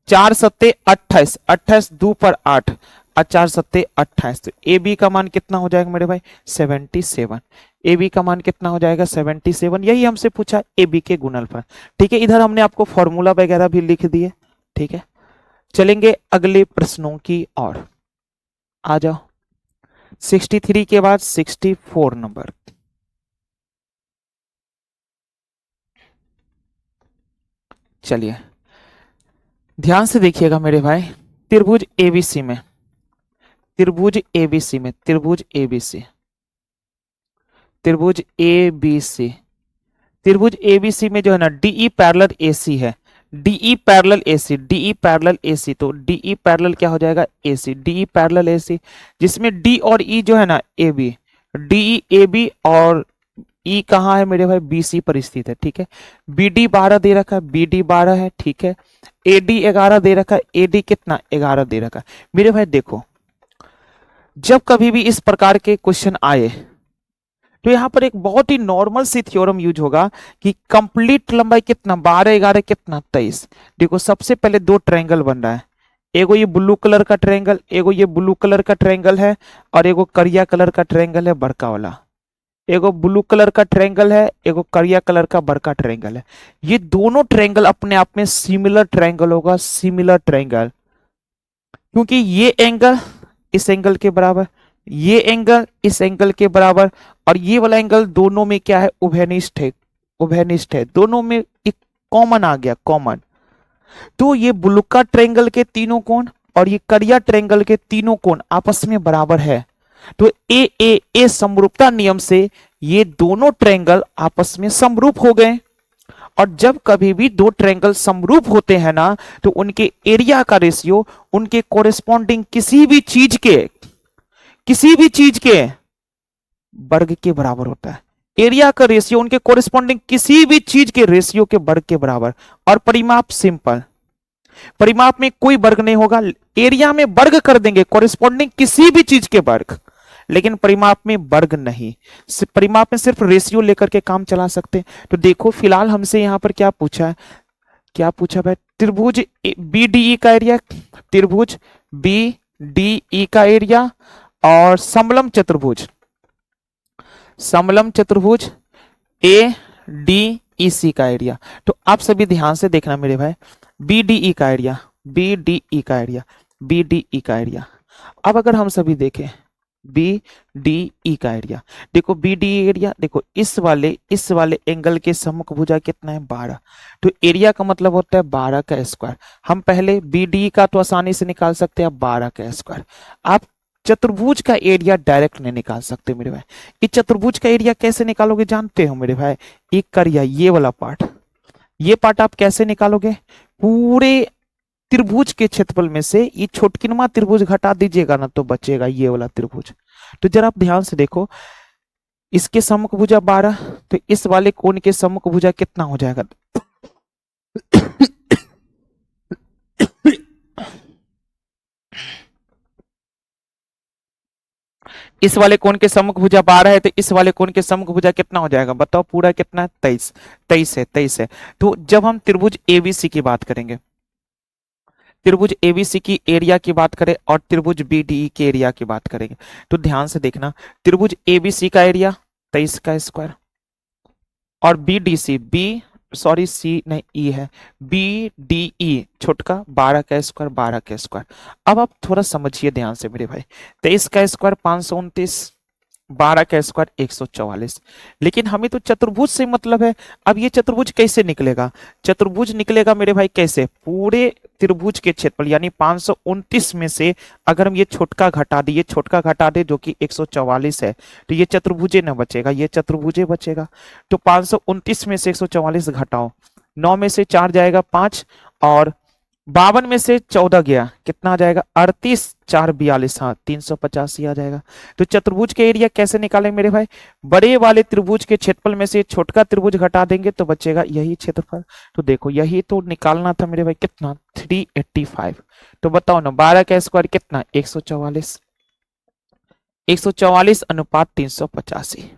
4 सत्ते 28, 28 2 पर 8 और 4 सत्ते 28, तो ए बी का मान कितना हो जाएगा मेरे भाई 77। ए बी का मान कितना हो जाएगा 77, यही हमसे पूछा ए बी के गुणनफल। ठीक है, इधर हमने आपको फॉर्मूला वगैरह भी लिख दिए। ठीक है, चलेंगे अगले प्रश्नों की ओर, आ जाओ। 63 के बाद 64 नंबर, चलिए ध्यान से देखिएगा मेरे भाई, त्रिभुज एबीसी में, त्रिभुज एबीसी में, त्रिभुज एबीसी, त्रिभुज एबीसी, त्रिभुज एबीसी में जो है ना डीई पैरेलल एसी है, DE parallel AC, DE parallel AC, तो डीई पैरेलल क्या हो जाएगा एसी, डीई पैरेलल एसी, जिसमें डी और ई जो है ना A B, DE A B और ई कहाँ है मेरे भाई बीसी पर स्थित है। ठीक है, बीडी 12 दे रखा है, बीडी 12 है। ठीक है, एडी 11 दे रखा है, एडी कितना 11 दे रखा है। मेरे भाई देखो, जब कभी भी इस प्रकार के क्वेश्चन आए तो यहां पर एक बहुत ही नॉर्मल सी थ्योरम यूज होगा कि कंप्लीट लंबाई कितना 12 11 कितना 23। देखो सबसे पहले दो ट्रायंगल बन रहा है, एगो ये ब्लू कलर का ट्रायंगल, एगो ये ब्लू कलर का ट्रायंगल है, और एगो करिया कलर का ट्रायंगल है बड़का वाला। एगो ब्लू कलर का ट्रायंगल है, एगो करिया कलर का बड़का ट्रायंगल है। ये दोनों ट्रायंगल अपने आप में सिमिलर ट्रायंगल होगा, सिमिलर ट्रायंगल, क्योंकि ये एंगल इस एंगल के बराबर, ये एंगल इस एंगल के बराबर, और ये वाला एंगल दोनों में क्या है उभयनिष्ठ है, उभयनिष्ठ है, दोनों में एक कॉमन आ गया, कॉमन। तो ये ब्लूका ट्रायंगल के तीनों कोण और ये करिया ट्रायंगल के तीनों कोण आपस में बराबर है, तो ए समरूपता नियम से ये दोनों ट्रायंगल आपस में समरूप हो गए। और जब कभी भी दो ट्रायंगल समरूप होते हैं ना, तो उनके एरिया का रेशियो उनके कोरेस्पॉन्डिंग किसी भी चीज के वर्ग के बराबर होता है। एरिया का रेशियो उनके कोरेस्पॉन्डिंग किसी भी चीज के रेशियो के वर्ग के बराबर। और परिमाप सिंपल, परिमाप में कोई वर्ग नहीं होगा, एरिया में वर्ग कर देंगे कोरेस्पॉन्डिंग किसी भी चीज के वर्ग, लेकिन परिमाप में वर्ग नहीं, परिमाप में सिर्फ रेशियो लेकर के काम चला सकते हैं। तो देखो फिलहाल हमसे यहां पर क्या पूछा है, क्या पूछा भाई, त्रिभुज बी डी ई का एरिया, त्रिभुज बी डी ई का एरिया, और समलम चतुर्भुज, समलम चतुर्भुज ए डी ई सी का एरिया। तो आप सभी ध्यान से देखना मेरे भाई, बी डी ई का एरिया, बी डी ई का एरिया, बी डी ई का एरिया। अब अगर हम सभी देखें बी डी ई का एरिया, देखो बी डी एरिया, देखो इस वाले एंगल के सम्मुख भुजा कितना है 12, तो एरिया का मतलब होता है 12 का स्क्वायर। हम पहले बी डी का तो आसानी से निकाल सकते हैं 12 का स्क्वायर। आप चतुर्भुज का एरिया डायरेक्ट नहीं निकाल सकते मेरे भाई। इस चतुर्भुज का एरिया कैसे निकालोगे जानते हो मेरे भाई, एक करिया ये वाला पार्ट, ये पार्ट आप कैसे निकालोगे, पूरे त्रिभुज के क्षेत्रफल में से ये छोटकिनमा त्रिभुज घटा दीजिएगा ना, तो बचेगा ये वाला त्रिभुज। तो जरा आप ध्यान से देखो, इसके सम्मुख भुजा 12, तो इस वाले कोण के सम्मुख भुजा कितना हो जाएगा इस वाले कोण के सम्मुख भुजा 12 है, तो इस वाले कोण के सम्मुख भुजा कितना हो जाएगा बताओ, पूरा कितना है 23, 23 है। तो जब हम त्रिभुज एबीसी की बात करेंगे, त्रिभुज एबीसी की एरिया की बात करें और त्रिभुज बीडीई के एरिया की बात करेंगे, तो ध्यान से देखना, त्रिभुज एबीसी का एरिया 23 का स्क्वायर, और बीडीसी सॉरी सी नहीं ई है, बी डी ई छोटका 12 का स्क्वायर 12 का स्क्वायर। अब आप थोड़ा समझिए ध्यान से मेरे भाई, 23 का स्क्वायर 529, 12 का स्क्वायर 144। लेकिन हमें तो चतुर्भुज से मतलब है। अब ये चतुर्भुज कैसे निकलेगा? चतुर्भुज निकलेगा मेरे भाई कैसे? पूरे त्रिभुज के क्षेत्रफल यानी 529 में से अगर हम ये छोटका घटा दे, ये छोटका घटा दे जो कि 144 है, तो ये चतुर्भुजे न बचेगा, ये चतुर्भुजे बचेगा। तो 529 में से 144 घटाओ, 9 में से 4 जाएगा 5, और 52 में से 14 गया, कितना आ जाएगा? 38, 4 42, हाँ 385 आ जाएगा। तो चतुर्भुज के एरिया कैसे निकालें मेरे भाई? बड़े वाले त्रिभुज के क्षेत्रफल में से छोटका त्रिभुज घटा देंगे तो बचेगा यही क्षेत्रफल। तो देखो यही तो निकालना था मेरे भाई, कितना? 385। तो बताओ ना, 12 का स्क्वायर कितना? 144, 144 अनुपात 385।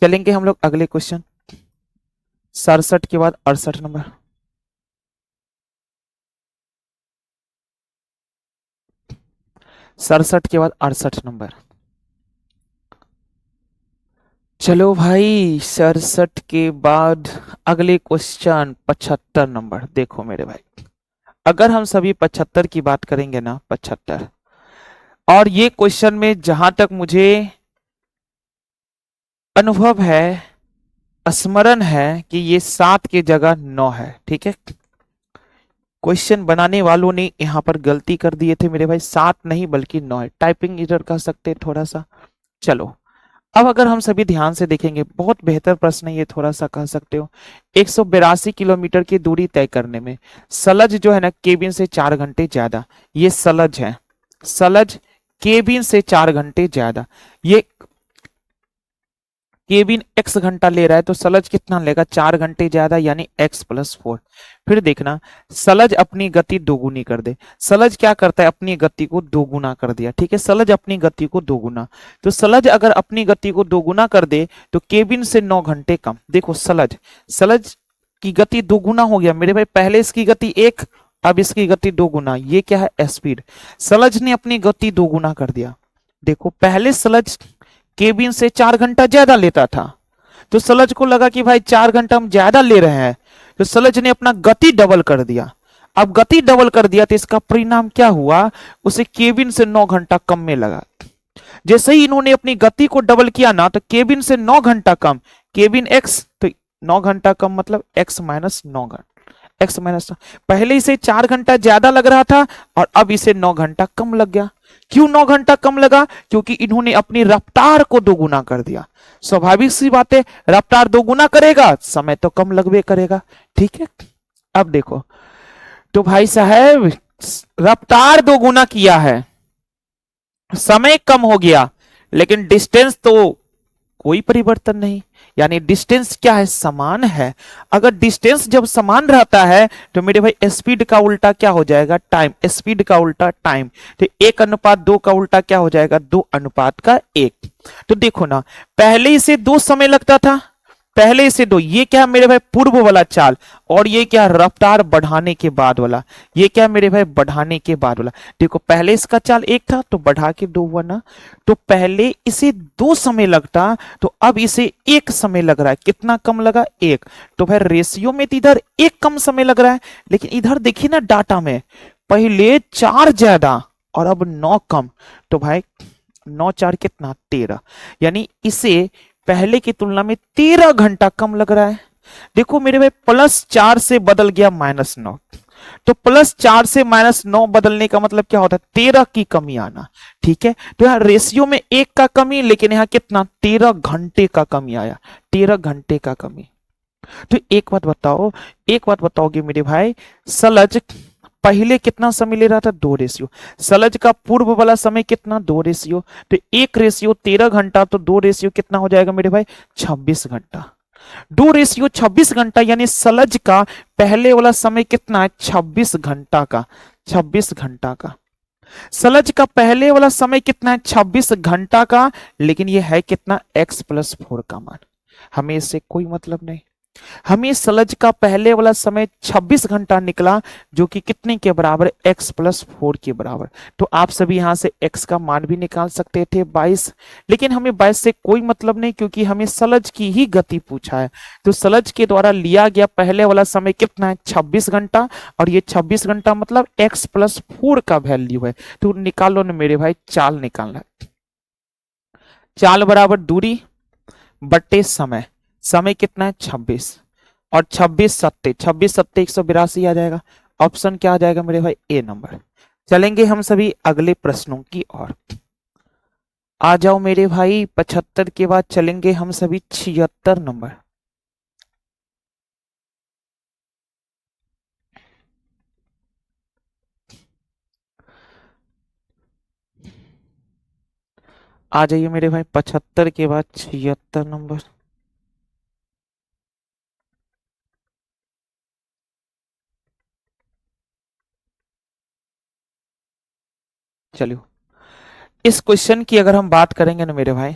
चलेंगे हम लोग अगले क्वेश्चन 67 के बाद 68 नंबर। सड़सठ के बाद 68 नंबर। चलो भाई 67 के बाद अगले क्वेश्चन 75 नंबर। देखो मेरे भाई, अगर हम सभी 75 की बात करेंगे ना, 75, और ये क्वेश्चन में जहां तक मुझे अनुभव है, स्मरण है कि ये 7 की जगह 9 है। ठीक है, क्वेश्चन बनाने वालों ने यहां पर गलती कर दिए थे मेरे भाई, 7 नहीं बल्कि 9 है। टाइपिंग एरर कह सकते हैं थोड़ा सा। चलो अब अगर हम सभी ध्यान से देखेंगे, बहुत बेहतर प्रश्न है ये, थोड़ा सा कह सकते हो। 182 किलोमीटर की दूरी तय करने में सलज जो है ना केबिन से 4 घंटे ज्यादा, ये सलज है, सलज केबिन से 4 घंटे ज्यादा। ये केबिन x घंटा ले रहा है तो सलज कितना लेगा? 4 घंटे ज्यादा, यानी x+4। फिर देखना, सलज अपनी गति दोगुनी कर दे। सलज क्या करता है? अपनी गति को दोगुना कर दिया। ठीक है, सलज अपनी गति को दोगुना, तो सलज अगर अपनी गति को दोगुना कर दे तो केबिन से 9 घंटे कम। देखो सलज, सलज की गति दोगुना हो गया मेरे भाई, पहले इसकी गति 1, अब इसकी गति दोगुना। ये क्या है? स्पीड। सलज ने अपनी गति दोगुना कर दिया। देखो पहले सलज केबिन से 4 घंटा ज्यादा लेता था, तो सलज को लगा कि भाई 4 घंटा हम ज्यादा ले रहे हैं, तो सलज ने अपना गति डबल कर दिया। अब गति डबल कर दिया तो इसका परिणाम क्या हुआ? उसे केबिन से 9 घंटा कम में लगा। जैसे ही इन्होंने अपनी गति को डबल किया ना, तो केबिन से 9 घंटा कम, केबिन x, तो 9 घंटा कम मतलब x-9 घंटा, x-, पहले इसे 4 घंटा ज्यादा लग रहा था और अब इसे 9 घंटा कम लग गया। क्यों 9 घंटा कम लगा? क्योंकि इन्होंने अपनी रफ्तार को दोगुना कर दिया। स्वाभाविक सी बात है, रफ्तार दोगुना करेगा समय तो कम लगवे करेगा। ठीक है, अब देखो तो भाई साहब रफ्तार दोगुना किया है, समय कम हो गया, लेकिन डिस्टेंस तो कोई परिवर्तन नहीं, यानी डिस्टेंस क्या है? समान है। अगर डिस्टेंस जब समान रहता है तो मेरे भाई स्पीड का उल्टा क्या हो जाएगा? टाइम। स्पीड का उल्टा टाइम। तो 1:2 का उल्टा क्या हो जाएगा? 2:1। तो देखो ना, पहले इसे 2 समय लगता था, पहले से 2, ये क्या मेरे भाई? पूर्व वाला चाल, और ये क्या? रफ्तार बढ़ाने के बाद वाला। ये क्या मेरे भाई? बढ़ाने के बाद वाला। देखो पहले इसका चाल 1 था तो बढ़ा के 2 हुआ ना, तो पहले इसे 2 समय लगता तो अब इसे 1 समय लग रहा है। कितना कम लगा? 1। तो भाई रेशियो में तो इधर 1 कम समय लग रहा है, लेकिन इधर देखिए ना डाटा में, पहले 4 ज्यादा और अब 9 कम। तो भाई 9 4 कितना? 13, यानी इसे पहले की तुलना में 13 घंटा कम लग रहा है। देखो मेरे भाई +4 से बदल गया -9, तो +4 से -9 बदलने का मतलब क्या होता है? 13 की कमी आना। ठीक है, तो यहाँ रेशियो में 1 का कमी, लेकिन यहाँ कितना? 13 घंटे का कमी आया, 13 घंटे का कमी। तो एक बात बताओ, एक बात बताओगे मेरे भाई, सलज पहले कितना समय ले रहा था? 2 रेशियो। सलज का पूर्व वाला समय कितना? 2 रेशियो। तो 1 रेशियो 13 घंटा, तो 2 रेशियो कितना हो जाएगा मेरे भाई? 26 घंटा। 2 रेशियो 26 घंटा, यानी सलज का पहले वाला समय कितना है? 26 घंटा का, 26 घंटा का। सलज का पहले वाला समय कितना है? 26 घंटा का, लेकिन ये है कितना? x+4 का मान। हमें इससे कोई मतलब नहीं। हमें सलज का पहले वाला समय 26 घंटा निकला, जो कि कितने के बराबर, x प्लस 4 के बराबर। तो आप सभी यहां से x का मान भी निकाल सकते थे 22, लेकिन हमें 22 से कोई मतलब नहीं, क्योंकि हमें सलज की ही गति पूछा है। तो सलज के द्वारा लिया गया पहले वाला समय कितना है, 26 घंटा, और ये 26 घंटा मतलब x प्लस 4 का वैल्यू है। तो निकालो ना मेरे भाई, चाल निकालना है। चाल बराबर दूरी बट्टे समय, समय कितना है 26, और 26 सत्ते 182 आ जाएगा। ऑप्शन क्या आ जाएगा मेरे भाई, ए नंबर। चलेंगे हम सभी अगले प्रश्नों की ओर। आ जाओ मेरे भाई, 75 के बाद चलेंगे हम सभी 76 नंबर। आ जाइए मेरे भाई, 75 के बाद 76 नंबर। चलिए, इस क्वेश्चन की अगर हम बात करेंगे ना मेरे भाई,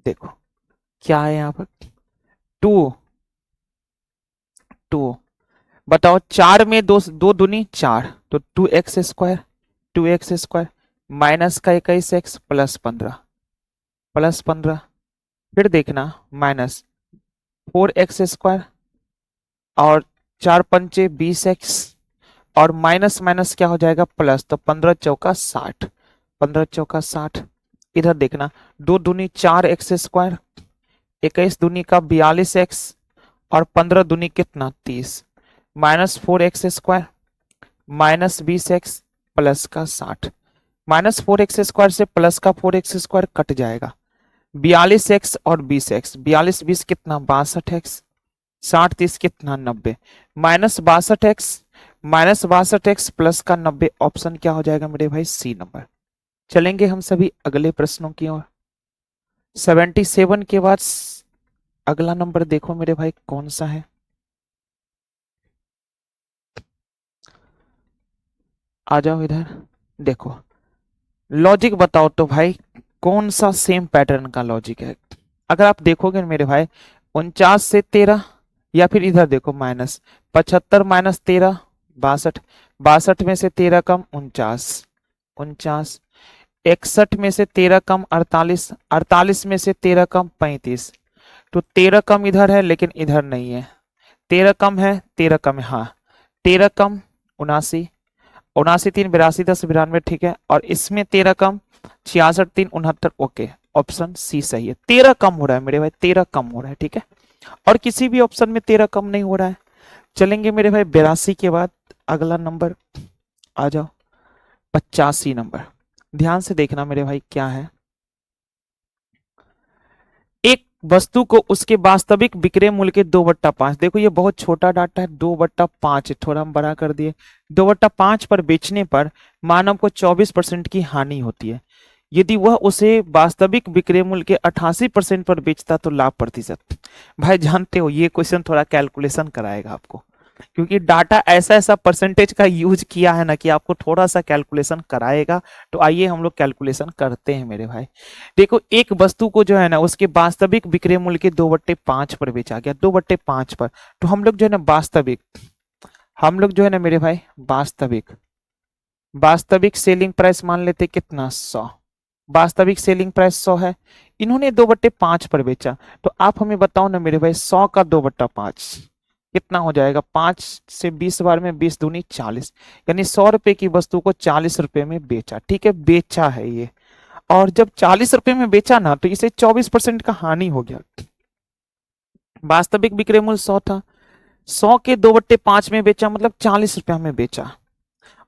देखो क्या है यहाँ पर, टू टू बताओ, 4 में दो दो दूनी 4, तो 2x² 2x² माइनस का 21x प्लस 15 फिर देखना माइनस 4x² और 4 पंचे 20x, और माइनस माइनस क्या हो जाएगा प्लस, तो 15 चौका 60, 15 चौका 60। इधर देखना, दो दूनी 4x², 21 दूनी का 42x, और 15 दूनी कितना 30, minus 4x² minus 20x plus का 60, माइनस 4x² से प्लस का 4x² कट जाएगा, 42x और 20x, 42 20 कितना 62x, 60 30 कितना 90, माइनस 62x प्लस का 90। ऑप्शन क्या हो जाएगा मेरे भाई, सी नंबर। चलेंगे हम सभी अगले प्रश्नों की ओर। 77 के बाद अगला नंबर देखो मेरे भाई कौन सा है। आ जाओ इधर, देखो लॉजिक बताओ तो भाई, कौन सा सेम पैटर्न का लॉजिक है। अगर आप देखोगे मेरे भाई, 49 से 13, या फिर इधर देखो माइनस 75 माइनस 13 62, 62 में से 13 कम 49, 61 में से 13 कम 48, 48 में से 13 कम 35, तो 13 कम इधर है लेकिन इधर नहीं है, 13 कम है 13 कम है, हाँ 13 कम 79, 79 3 82 10 92 ठीक है, और इसमें 13 कम 66 3 69, ओके ऑप्शन सी सही है। 13 कम हो रहा है मेरे भाई, 13 कम हो रहा है, ठीक है, और किसी भी ऑप्शन में 13 कम नहीं हो रहा है। चलेंगे मेरे भाई 82 के बाद अगला नंबर, आ जाओ 85 नंबर। ध्यान से देखना मेरे भाई क्या है, एक वस्तु को उसके वास्तविक विक्रय मूल्य के 2/5, देखो ये बहुत छोटा डाटा है, 2/5 थोड़ा हम बड़ा कर दिए, 2/5 पर बेचने पर मानव को 24% की हानि होती है। यदि वह उसे वास्तविक विक्रय मूल्य के 88% पर बेचता तो लाभ प्रतिशत। भाई जानते हो ये क्वेश्चन थोड़ा कैलकुलेशन कराएगा आपको, क्योंकि डाटा ऐसा ऐसा परसेंटेज का यूज किया है ना कि आपको थोड़ा सा कैलकुलेशन कराएगा। तो आइए हम लोग कैलकुलेशन करते हैं मेरे भाई। देखो एक वस्तु को जो है ना उसके वास्तविक विक्रय मूल्य के 2/5 पर बेचा गया, 2/5 पर, तो हम लोग जो है ना वास्तविक, हम लोग जो है ना मेरे भाई वास्तविक, वास्तविक सेलिंग प्राइस मान लेते कितना 100, वास्तविक सेलिंग प्राइस 100 है, इन्होंने 2/5 पर बेचा, तो आप हमें बताओ ना मेरे भाई 100 का 2/5 कितना हो जाएगा, 5 से 20 बार में 20 दूनी 40, यानी 100 रुपए की वस्तु को 40 रुपए में बेचा, ठीक है बेचा है ये, और जब 40 रुपए में बेचा ना तो इसे 24% का हानि हो गया। वास्तविक विक्रय मूल्य 100 था, 100 के 2/5 में बेचा मतलब 40 रुपया में बेचा,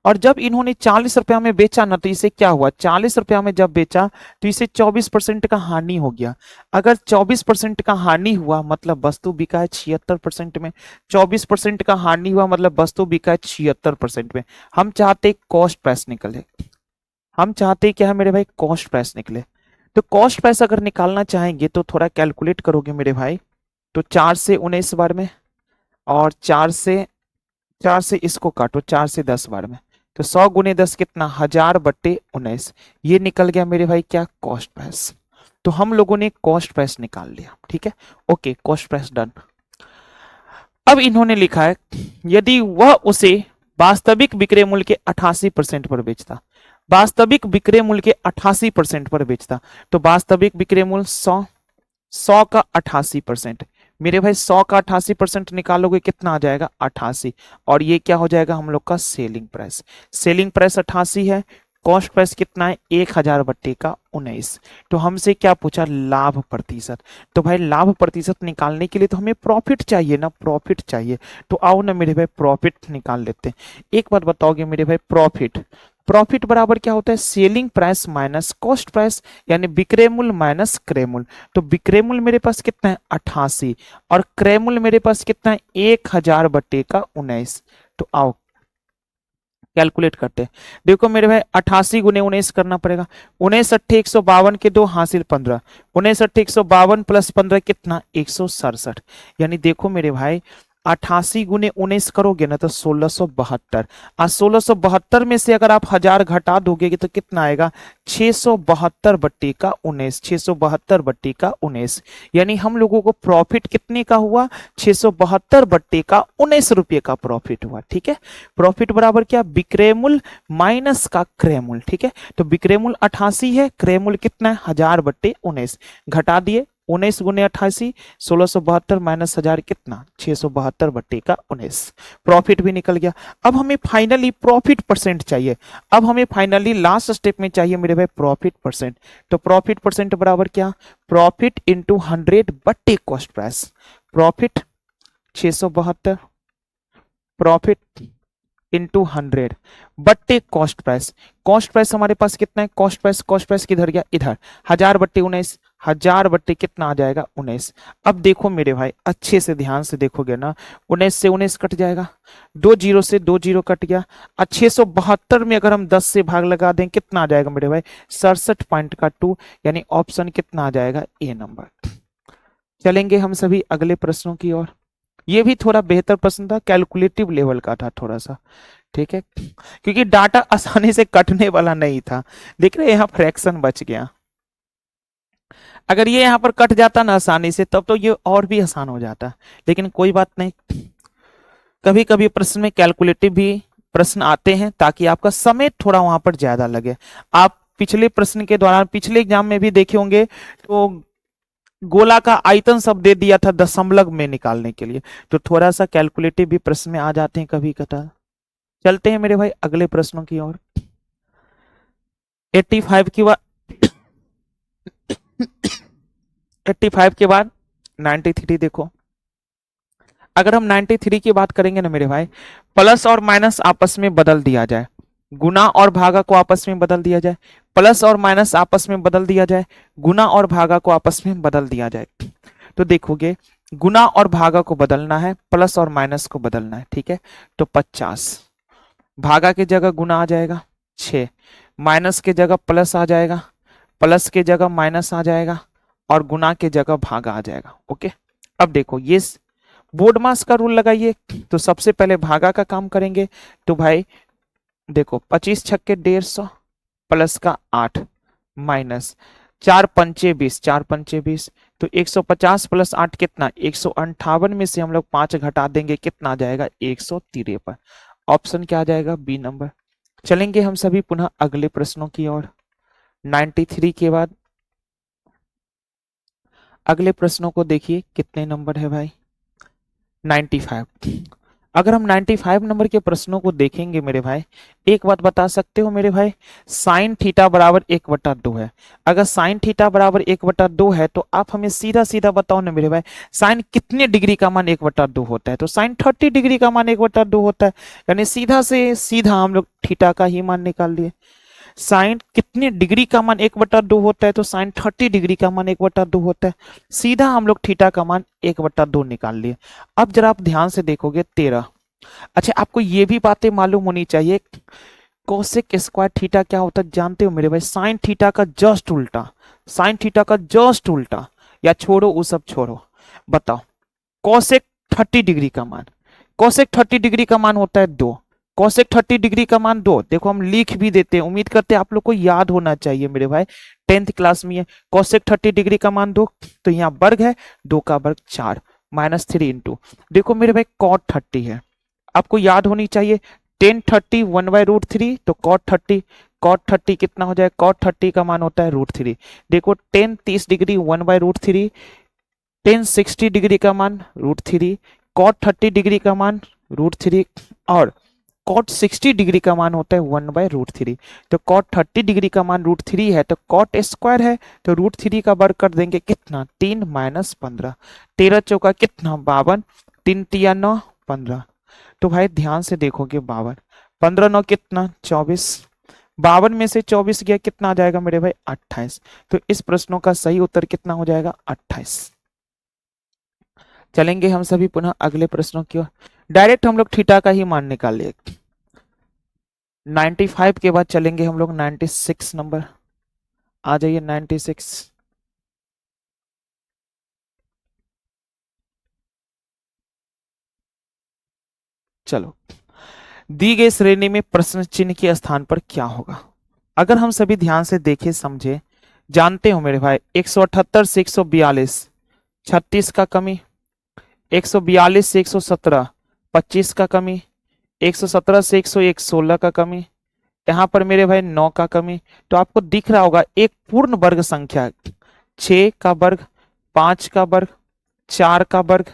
और जब इन्होंने 40 रुपया में बेचा ना तो इसे क्या हुआ, 40 रुपया में जब बेचा तो इसे 24% का हानि हो गया। अगर 24% का हानि हुआ मतलब वस्तु बिका है 76% में, 24% का हानि हुआ मतलब वस्तु बिका है 76% में। हम चाहते कॉस्ट प्राइस निकले, हम चाहते क्या है मेरे भाई, कॉस्ट प्राइस निकले। तो कॉस्ट प्राइस अगर निकालना चाहेंगे तो थोड़ा कैलकुलेट करोगे मेरे भाई, तो 4 से 19 बार में, और 4 से इसको काटो 4 से 10 बार में, तो 100 गुने 10 कितना 1000/19, ये निकल गया मेरे भाई क्या, कॉस्ट प्राइस। तो हम लोगों ने कॉस्ट प्राइस निकाल लिया, ठीक है, ओके कॉस्ट प्राइस डन। अब इन्होंने लिखा है यदि वह उसे वास्तविक विक्रय मूल्य के 88% पर बेचता, वास्तविक विक्रय मूल्य के 88% पर बेचता, तो वास्तविक विक्रय मूल्य 100 का 88%, मेरे भाई 100 का 88% निकालोगे कितना आ जाएगा 88, और ये क्या हो जाएगा हम लोग का सेलिंग प्राइस। सेलिंग प्राइस 88 है, कॉस्ट प्राइस कितना है 1000 बट्टे का 19। तो हमसे क्या पूछा लाभ प्रतिशत, तो भाई लाभ प्रतिशत निकालने के लिए तो हमें प्रॉफिट चाहिए ना, प्रॉफिट चाहिए। तो आओ ना मेरे भाई प्रॉफिट निकाल लेते हैं। एक बात बताओगे मेरे भाई, प्रॉफिट प्रॉफिट बराबर क्या होता है selling price minus cost price, यानी विक्रय मूल्य माइनस क्रय मूल्य। तो विक्रय मूल्य मेरे पास कितना है 88 और क्रय मूल्य मेरे पास कितना है 1000 बट्टे का 19। तो आओ कैलकुलेट करते हैं। देखो मेरे भाई 88 गुने 19 करना पड़ेगा, 19 अट्ठे 152 के 2 हासिल 15, 19 अट्ठे 152 प्लस 15 कितना 167। यानी देखो मेरे भाई 88 गुने 19 करोगे ना तो 1672, और 1672 में से अगर आप 1000 घटा दोगे तो कितना आएगा 672 बट्टी का 19, 672 बट्टी का 19। यानी हम लोगों को प्रॉफिट कितने का हुआ 672 बट्टी का 19 रुपये का प्रॉफिट हुआ। ठीक है, प्रॉफिट बराबर क्या विक्रय मूल्य माइनस का क्रय मूल्य। ठीक है, तो विक्रय मूल्य 88 है, क्रय मूल्य कितना है 1000 बट्टे 19, घटा दिए 19 गुने 88 1672 माइनस 1000 कितना 672 बट्टे का 19। प्रॉफिट भी निकल गया। अब हमें फाइनली प्रॉफिट परसेंट चाहिए, अब हमें फाइनली लास्ट स्टेप में चाहिए मेरे भाई प्रॉफिट परसेंट। तो प्रॉफिट परसेंट बराबर क्या प्रॉफिट इंटू 100 बट्टे cost price. Profit 672 profit into 100 बट्टे कॉस्ट प्राइस। कॉस्ट प्राइस हमारे पास कितना है कॉस्ट प्राइस किधर गया इधर 1000 बट्टे 19, 1000 बट्टे कितना आ जाएगा 19। अब देखो मेरे भाई अच्छे से ध्यान से देखोगे ना 19 से 19 कट जाएगा, 2 जीरो से 2 जीरो कट गया, और 672 में अगर हम 10 से भाग लगा दें कितना आ जाएगा मेरे भाई 67 पॉइंट का 2, यानी ऑप्शन कितना आ जाएगा ए नंबर। चलेंगे हम सभी अगले प्रश्नों की ओर। ये भी थोड़ा बेहतर प्रश्न था, कैलकुलेटिव लेवल का था थोड़ा सा। ठीक है, क्योंकि डाटा आसानी से कटने वाला नहीं था। देख रहे यहाँ फ्रैक्शन बच गया, अगर ये यहाँ पर कट जाता ना आसानी से तब तो ये और भी आसान हो जाता, लेकिन कोई बात नहीं। कभी कभी प्रश्न में कैलकुलेटिव भी प्रश्न आते हैं ताकि आपका समय थोड़ा वहां पर ज्यादा लगे। आप पिछले प्रश्न के दौरान पिछले एग्जाम में भी देखे होंगे तो गोला का आयतन सब दे दिया था दशमलव में निकालने के लिए, तो थोड़ा सा कैलकुलेटिव भी प्रश्न में आ जाते हैं कभी कदा। चलते हैं मेरे भाई अगले प्रश्नों की ओर। 85 की बात 85 के बाद 93 देखो। अगर हम 93 की बात करेंगे ना मेरे भाई, प्लस और माइनस आपस में बदल दिया जाए, गुना और भागा को आपस में बदल दिया जाए, प्लस और माइनस आपस में बदल दिया जाए, गुना और भागा को आपस में बदल दिया जाए, तो देखोगे गुना और भागा को बदलना है, प्लस और माइनस को बदलना है। ठीक है, तो 50 भागा की जगह गुना आ जाएगा, 6 माइनस की जगह प्लस आ जाएगा, प्लस की जगह माइनस आ जाएगा, और गुना की जगह भागा आ जाएगा। ओके, अब देखो ये बोर्ड मास का रूल लगाइए। तो सबसे पहले भागा का काम करेंगे, तो भाई देखो 25 छक्के 150 प्लस का 8 माइनस 4 पंचे 20, 4 पंचे 20, तो 150 प्लस 8 कितना 158 में से हम लोग 5 घटा देंगे कितना आ जाएगा 153। ऑप्शन क्या आ जाएगा बी नंबर। चलेंगे हम सभी पुनः अगले प्रश्नों की ओर। 93 के बाद अगले प्रश्नों को देखिए कितने नंबर है भाई 95। अगर हम 95 नंबर के प्रश्नों को देखेंगे मेरे भाई, एक बात बता सकते हो मेरे भाई, साइन थीटा बराबर 1/2 है। अगर साइन थीटा बराबर 1/2 है तो आप हमें सीधा सीधा बताओ ना मेरे भाई, साइन कितने डिग्री का मान 1/2 होता है, तो साइन 30 डिग्री का मान 1/2 होता है, यानी सीधा से सीधा हम लोग थीटा का ही मान निकाल लिए। साइन कितने डिग्री का मान 1/2 होता है, तो साइन 30 डिग्री का मान 1/2 होता है, सीधा हम लोग थीटा का मान 1/2 निकाल लिए। अब जरा आप ध्यान से देखोगे 13। अच्छा, आपको ये भी बातें मालूम होनी चाहिए कोसेक स्क्वायर थीटा क्या होता है जानते हो मेरे भाई, साइन थीटा का जस्ट उल्टा, साइन थीटा का जस्ट उल्टा, या छोड़ो वो सब छोड़ो, बताओ कोसेक 30 डिग्री का मान, कोसेक 30 डिग्री का मान होता है 2, कोसेक 30 डिग्री का मान 2। देखो हम लिख भी देते हैं, उम्मीद करते हैं आप लोग को याद होना चाहिए मेरे भाई, 10th क्लास में है। कोसेक 30 डिग्री का मान 2, तो यहाँ वर्ग है, 2 का वर्ग 4, -3 इंटू, देखो मेरे भाई cot 30 है, आपको याद होनी चाहिए tan 30 1/√3, तो cot 30 कितना हो जाए, cot 30 का मान होता है √3। देखो tan 30 डिग्री 1/√3, tan 60 डिग्री का मान √3, cot 30 डिग्री का मान √3 और cot 60 डिग्री का मान होता है 1/√3। तो cot 30 डिग्री का मान √3 है, तो cot स्क्वायर है, तो √3 का वर्ग कर देंगे कितना, 3 - 15, 13 चौका कितना 52, 3 तिया 9 15। तो भाई ध्यान से देखोगे 52, 15 9 कितना 24, 52 में से 24 गया कितना आ जाएगा मेरे भाई 28। तो इस प्रश्नों का सही उत्तर कितना हो जाएगा 28। चलेंगे हम सभी पुनः अगले प्रश्नों की ओर। डायरेक्ट हम लोग थीटा का ही मान निकाल लिए। 95 के बाद चलेंगे हम लोग 96 नंबर, आ जाइए 96। चलो, दी गई श्रेणी में प्रश्न चिन्ह के स्थान पर क्या होगा। अगर हम सभी ध्यान से देखें समझे, जानते हो मेरे भाई 178 से 142 36 का कमी, 142 से 117 25 का कमी, 117 से 101 16 का कमी, यहाँ पर मेरे भाई 9 का कमी। तो आपको दिख रहा होगा एक पूर्ण वर्ग संख्या 6 का वर्ग, 5 का वर्ग, 4 का वर्ग,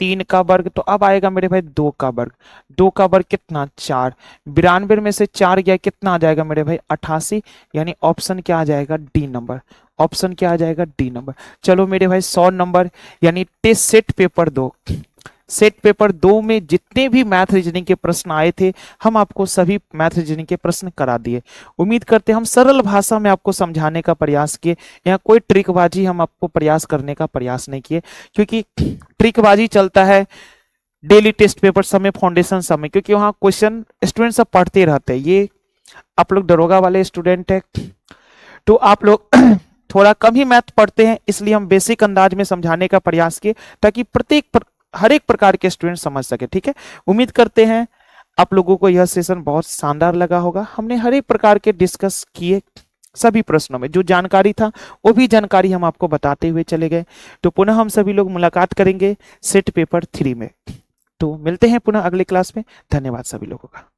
3 का वर्ग, तो अब आएगा मेरे भाई 2 का वर्ग। 2 का वर्ग कितना 4, 92 में से 4 गया कितना आ जाएगा मेरे भाई 88, यानी ऑप्शन क्या आ जाएगा डी नंबर, ऑप्शन क्या आ जाएगा डी नंबर। चलो मेरे भाई 100 नंबर यानी test set paper 2, set paper 2 में जितने भी मैथ रीजनिंग के प्रश्न आए थे हम आपको सभी मैथ रीजनिंग के प्रश्न करा दिए। उम्मीद करते हम सरल भाषा में आपको समझाने का प्रयास किए, यहाँ कोई ट्रिकबाजी हम आपको प्रयास करने का प्रयास नहीं किए, क्योंकि ट्रिकबाजी चलता है डेली टेस्ट पेपर समय, फाउंडेशन समय, क्योंकि वहाँ क्वेश्चन स्टूडेंट सब पढ़ते रहते हैं। ये आप लोग दरोगा वाले स्टूडेंट है तो आप लोग थोड़ा कम ही मैथ पढ़ते हैं, इसलिए हम बेसिक अंदाज में समझाने का प्रयास किए ताकि हर एक प्रकार के स्टूडेंट समझ सके। ठीक है, उम्मीद करते हैं आप लोगों को यह सेशन बहुत शानदार लगा होगा। हमने हर एक प्रकार के डिस्कस किए, सभी प्रश्नों में जो जानकारी था वो भी जानकारी हम आपको बताते हुए चले गए। तो पुनः हम सभी लोग मुलाकात करेंगे सेट पेपर 3 में। तो मिलते हैं पुनः अगले क्लास में। धन्यवाद सभी लोगों का।